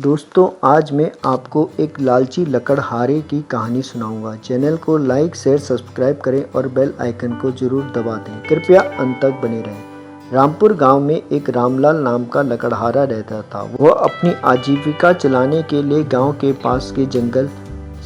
दोस्तों आज मैं आपको एक लालची लकड़हारे की कहानी सुनाऊंगा। चैनल को लाइक शेयर सब्सक्राइब करें और बेल आइकन को जरूर दबा दें। कृपया अंत तक बने रहें। रामपुर गांव में एक रामलाल नाम का लकड़हारा रहता था। वह अपनी आजीविका चलाने के लिए गांव के पास के जंगल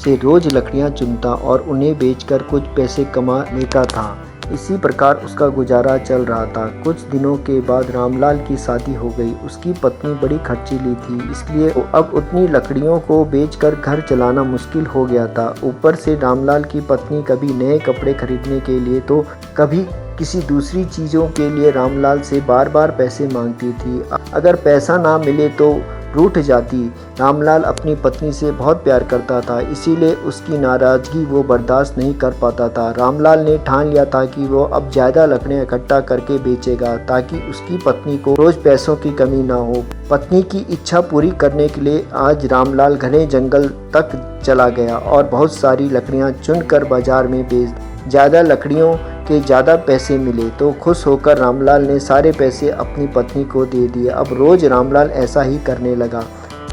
से रोज लकड़ियां चुनता और उन्हें बेचकर कुछ पैसे कमा लेता था। इसी प्रकार उसका गुजारा चल रहा था। कुछ दिनों के बाद रामलाल की शादी हो गई। उसकी पत्नी बड़ी खर्चीली थी, इसलिए अब उतनी लकड़ियों को बेचकर घर चलाना मुश्किल हो गया था। ऊपर से रामलाल की पत्नी कभी नए कपड़े खरीदने के लिए तो कभी किसी दूसरी चीज़ों के लिए रामलाल से बार बार पैसे मांगती थी। अगर पैसा ना मिले तो रूठ जाती। रामलाल अपनी पत्नी से बहुत प्यार करता था, इसीलिए उसकी नाराज़गी वो बर्दाश्त नहीं कर पाता था। रामलाल ने ठान लिया था कि वो अब ज़्यादा लकड़ियाँ इकट्ठा करके बेचेगा ताकि उसकी पत्नी को रोज़ पैसों की कमी ना हो। पत्नी की इच्छा पूरी करने के लिए आज रामलाल घने जंगल तक चला गया और बहुत सारी लकड़ियाँ चुनकर बाजार में बेच ज़्यादा लकड़ियों के ज़्यादा पैसे मिले तो खुश होकर रामलाल ने सारे पैसे अपनी पत्नी को दे दिए। अब रोज़ रामलाल ऐसा ही करने लगा।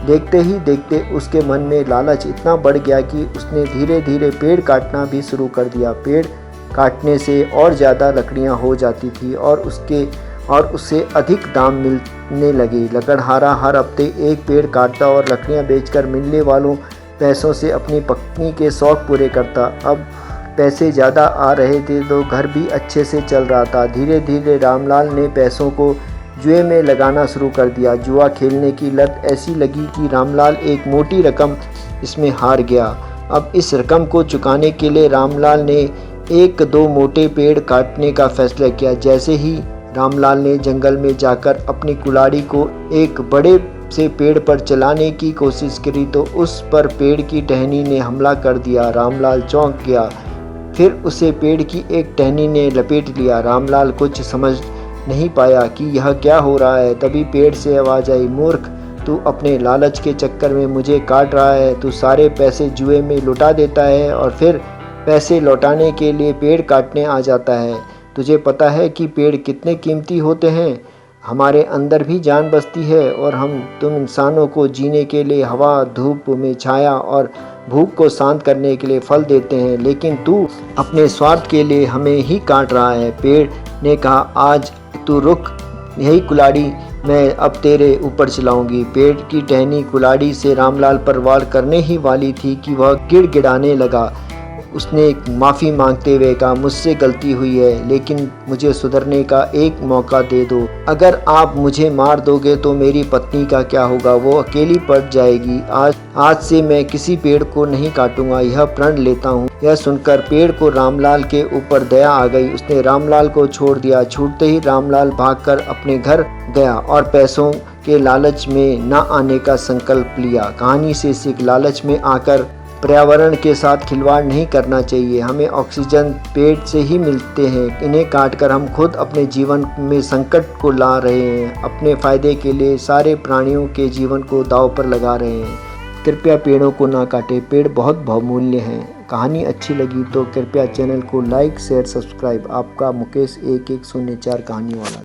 देखते ही देखते उसके मन में लालच इतना बढ़ गया कि उसने धीरे धीरे पेड़ काटना भी शुरू कर दिया। पेड़ काटने से और ज़्यादा लकड़ियाँ हो जाती थी और उससे अधिक दाम मिलने लगे। लकड़हारा हर हफ्ते एक पेड़ काटता और लकड़ियाँ बेचकर मिलने वालों पैसों से अपनी पत्नी के शौक़ पूरे करता। अब पैसे ज़्यादा आ रहे थे तो घर भी अच्छे से चल रहा था। धीरे धीरे रामलाल ने पैसों को जुए में लगाना शुरू कर दिया। जुआ खेलने की लत ऐसी लगी कि रामलाल एक मोटी रकम इसमें हार गया। अब इस रकम को चुकाने के लिए रामलाल ने एक दो मोटे पेड़ काटने का फैसला किया। जैसे ही रामलाल ने जंगल में जाकर अपनी कुल्हाड़ी को एक बड़े से पेड़ पर चलाने की कोशिश करी तो उस पर पेड़ की टहनी ने हमला कर दिया। रामलाल चौंक गया, फिर उसे पेड़ की एक टहनी ने लपेट लिया। रामलाल कुछ समझ नहीं पाया कि यह क्या हो रहा है। तभी पेड़ से आवाज़ आई, मूर्ख, तू अपने लालच के चक्कर में मुझे काट रहा है। तू सारे पैसे जुए में लुटा देता है और फिर पैसे लौटाने के लिए पेड़ काटने आ जाता है। तुझे पता है कि पेड़ कितने कीमती होते हैं। हमारे अंदर भी जान बसती है और तुम इंसानों को जीने के लिए हवा, धूप में छाया और भूख को शांत करने के लिए फल देते हैं, लेकिन तू अपने स्वार्थ के लिए हमें ही काट रहा है। पेड़ ने कहा, आज तू रुक, यही कुल्हाड़ी मैं अब तेरे ऊपर चलाऊंगी। पेड़ की टहनी कुल्हाड़ी से रामलाल पर वार करने ही वाली थी कि वह गिड़गिड़ाने लगा। उसने माफ़ी मांगते हुए कहा, मुझसे गलती हुई है, लेकिन मुझे सुधरने का एक मौका दे दो। अगर आप मुझे मार दोगे तो मेरी पत्नी का क्या होगा? वो अकेली पड़ जाएगी। आज से मैं किसी पेड़ को नहीं काटूंगा, यह प्रण लेता हूँ। यह सुनकर पेड़ को रामलाल के ऊपर दया आ गई। उसने रामलाल को छोड़ दिया। छूटते ही रामलाल भागकर अपने घर गया और पैसों के लालच में न आने का संकल्प लिया। कहानी से सीख, लालच में आकर पर्यावरण के साथ खिलवाड़ नहीं करना चाहिए। हमें ऑक्सीजन पेड़ से ही मिलते हैं, इन्हें काटकर हम खुद अपने जीवन में संकट को ला रहे हैं। अपने फायदे के लिए सारे प्राणियों के जीवन को दांव पर लगा रहे हैं। कृपया पेड़ों को ना काटें, पेड़ बहुत बहुमूल्य हैं। कहानी अच्छी लगी तो कृपया चैनल को लाइक शेयर सब्सक्राइब। आपका मुकेश 1104 कहानी वाला।